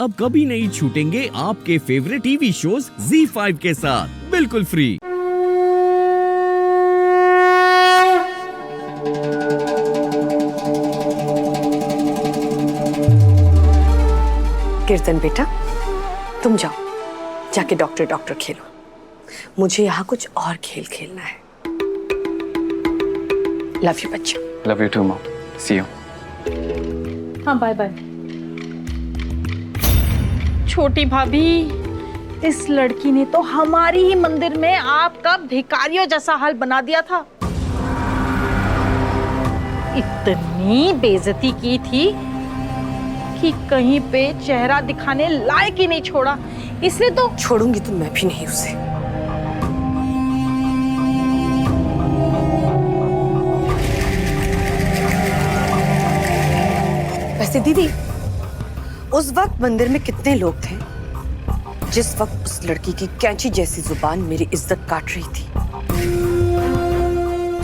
अब कभी नहीं छूटेंगे आपके फेवरेट टीवी शोज ZEE5 के साथ बिल्कुल फ्री। कीर्तन बेटा, तुम जाओ, जाके डॉक्टर खेलो। मुझे यहाँ कुछ और खेल खेलना है। लव यू बच्चा। Love you too mom. See you. हाँ बाय बाय। छोटी भाभी, इस लड़की ने तो हमारी ही मंदिर में आपका भिखारियों जैसा हाल बना दिया था। इतनी बेइज्जती की थी कि कहीं पे चेहरा दिखाने लायक ही नहीं छोड़ा। इसलिए तो छोड़ूंगी तो मैं भी नहीं उसे। वैसे दीदी, उस वक्त मंदिर में कितने लोग थे जिस वक्त उस लड़की की कैंची जैसी जुबान मेरी इज्जत काट रही थी?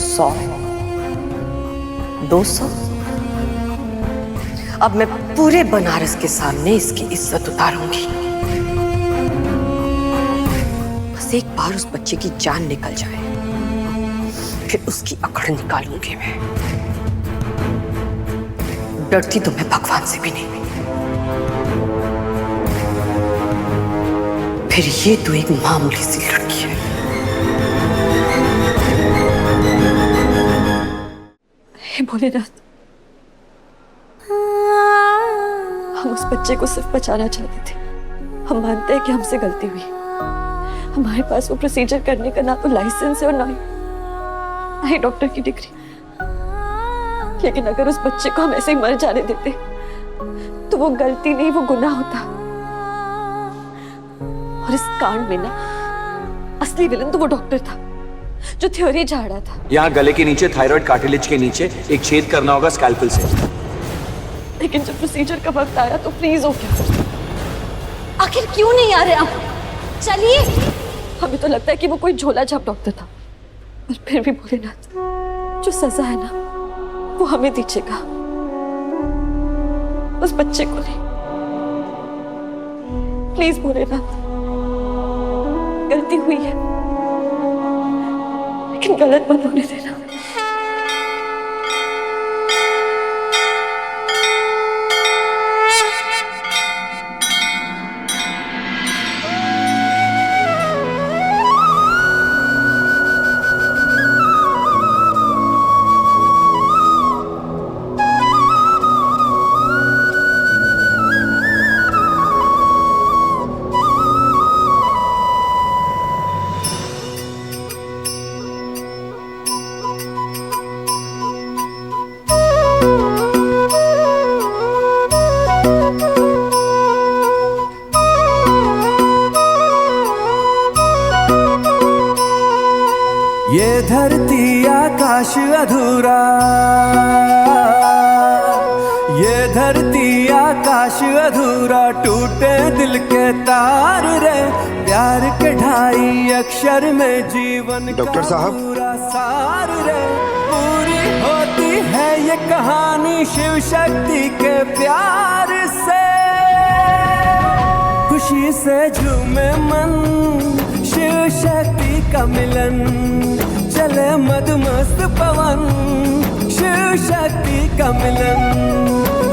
100, 200। अब मैं पूरे बनारस के सामने इसकी इज्जत उतारूंगी। बस एक बार उस बच्चे की जान निकल जाए, फिर उसकी अकड़ निकालूंगी मैं। डरती तो मैं भगवान से भी नहीं। फिर ये तो एक मामूली सी लड़की है। हे भोलेनाथ, हम उस बच्चे को सिर्फ बचाना चाहते थे। हम मानते हैं कि हमसे गलती हुई। हमारे पास वो प्रोसीजर करने का ना तो लाइसेंस है और ना ही डॉक्टर की डिग्री। लेकिन अगर उस बच्चे को हम ऐसे ही मर जाने देते तो वो गलती नहीं, वो गुनाह होता। और इस कांड में ना असली विलन तो वो डॉक्टर था जो थ्योरी झाड़ा था। यहाँ गले के नीचे थायराइड कार्टिलेज के नीचे एक छेद करना होगा स्कैल्पेल से। लेकिन जब प्रोसीजर का वक्त आया तो फ्रीज हो गया। आखिर क्यों नहीं आ रहे आप? चलिए। हमें तो लगता है कि वो कोई झोला झाप डॉक्टर था, पर फिर भी भोलेनाथ, जो सजा है ना वो हमें दीजिएगा, उस बच्चे को नहीं। प्लीज भोलेनाथ, गलती हुई है लेकिन गलत मत होने देना। ये धरती आकाश अधूरा, ये धरती आकाश अधूरा, टूटे दिल के तार रे, प्यार के ढाई अक्षर में जीवन डॉक्टर साहब, पूरा सार रे। पूरी होती है ये कहानी शिव शक्ति के प्यार से। खुशी से झूमे मन, शिव शक्ति का मिलन, चले मदमस्त पवन, शिव शक्ति का मिलन।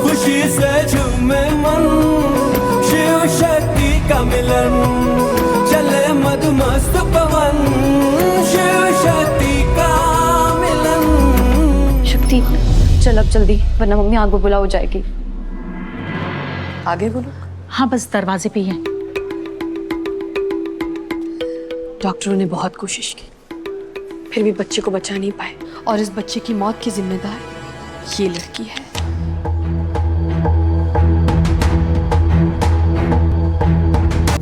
खुशी से झूमे मन, शिव शक्ति का मिलन, चले मदमस्त पवन, शिव शक्ति का मिलन। शक्ति, चल अब जल्दी, वरना मम्मी आग बबूला हो जाएगी। आगे बोलो। हाँ बस दरवाजे पे ही है। डॉक्टरों ने बहुत कोशिश की, फिर भी बच्चे को बचा नहीं पाए, और इस बच्चे की मौत की जिम्मेदार ये लड़की है।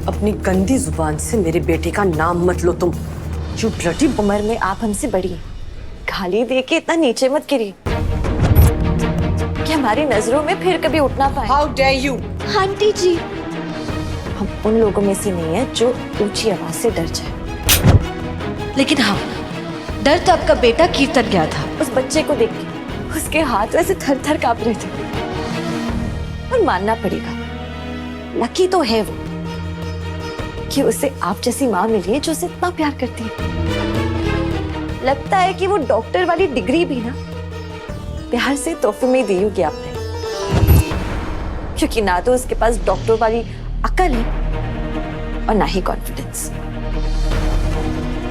अपनी गंदी जुबान से मेरे बेटे का नाम मत लो तुम। जो ब्लडी उम्र में आप हमसे बड़ी हैं, गाली दे के इतना नीचे मत गिरिए कि हमारी नजरों में फिर कभी उठ ना पाए। How dare you? आंटी जी, हम उन लोगों में से नहीं है जो ऊंची आवाज से डर जाए। लेकिन हाँ, डर तो आपका बेटा कीर्तन गया था। उस बच्चे को देख के उसके हाथ वैसे थर थर कांप रहे थे। और मानना पड़ेगा, लकी तो है वो कि उसे आप जैसी माँ मिली है जो उसे इतना प्यार करती है। लगता है कि वो डॉक्टर वाली डिग्री भी ना प्यार से तोहफे में दी होगी आपने, क्योंकि ना तो उसके पास डॉक्टर वाली अकल है और ना ही कॉन्फिडेंस।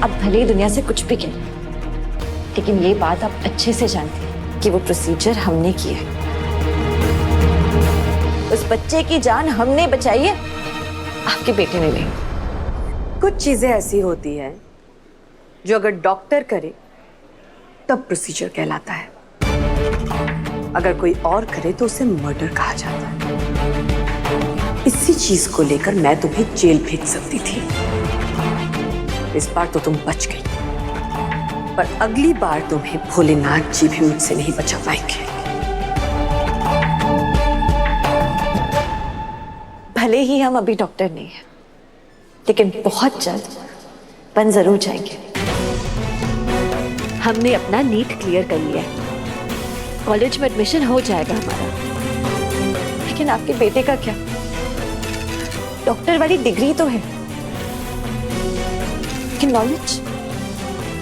अब भले ही दुनिया से कुछ भी कह, लेकिन ये बात आप अच्छे से जानते हैं कि वो प्रोसीजर हमने किया है। उस बच्चे की जान हमने बचाई है, आपके बेटे ने नहीं। कुछ चीजें ऐसी होती हैं जो अगर डॉक्टर करे तब प्रोसीजर कहलाता है, अगर कोई और करे तो उसे मर्डर कहा जाता है। इसी चीज को लेकर मैं तुम्हें जेल भेज सकती थी। इस बार तो तुम बच गई, पर अगली बार तुम्हें भोलेनाथ जी भी मुझसे नहीं बचा पाएंगे। भले ही हम अभी डॉक्टर नहीं हैं, लेकिन बहुत जल्द बन जरूर जाएंगे। हमने अपना नीट क्लियर कर लिया है, कॉलेज में एडमिशन हो जाएगा हमारा। लेकिन आपके बेटे का क्या? डॉक्टर वाली डिग्री तो है, लेकिन नॉलेज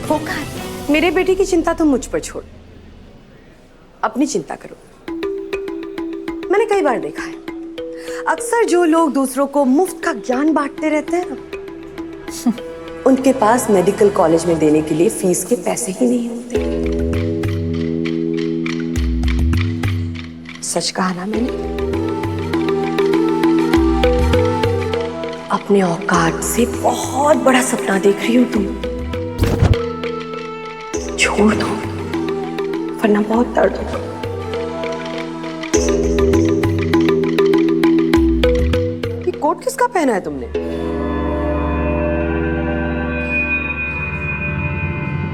वो कहाँ है? मेरे बेटे की चिंता तुम मुझ पर छोड़, अपनी चिंता करो। मैंने कई बार देखा है, अक्सर जो लोग दूसरों को मुफ्त का ज्ञान बांटते रहते हैं ना, उनके पास मेडिकल कॉलेज में देने के लिए फीस के पैसे ही नहीं होते। सच कहा ना मैंने? अपने औकात से बहुत बड़ा सपना देख रही हो तुम। छोड़ दो, वरना बहुत दर्द होगा। ये कोट किसका पहना है तुमने?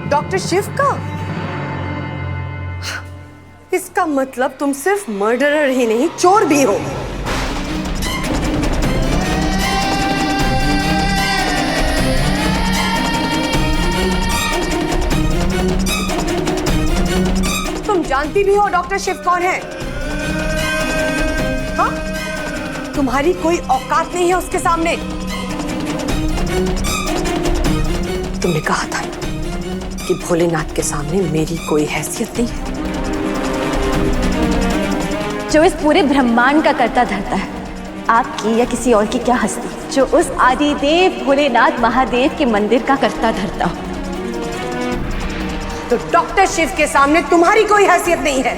डॉक्टर शिव का? इसका मतलब तुम सिर्फ मर्डरर ही नहीं, चोर भी हो। तुम जानती भी हो डॉक्टर शिव कौन है? हाँ? तुम्हारी कोई औकात नहीं है उसके सामने। तुमने कहा था कि भोलेनाथ के सामने मेरी कोई हैसियत नहीं है। जो इस पूरे ब्रह्मांड का करता धरता है, आपकी या किसी और की क्या हस्ती, जो उस आदिदेव भोलेनाथ महादेव के मंदिर का करता धरता हो। तो डॉक्टर शिव के सामने तुम्हारी कोई हैसियत नहीं है।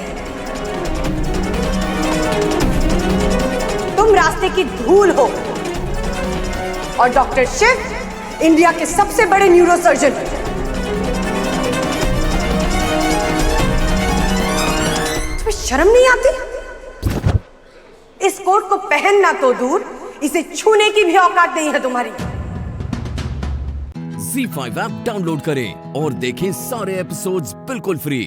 तुम रास्ते की धूल हो और डॉक्टर शिव इंडिया के सबसे बड़े न्यूरोसर्जन। तुम्हें शर्म नहीं आती? इस कोट को पहनना तो दूर, इसे छूने की भी औकात नहीं है तुम्हारी। Z5 ऐप डाउनलोड करें और देखें सारे एपिसोड्स बिल्कुल फ्री।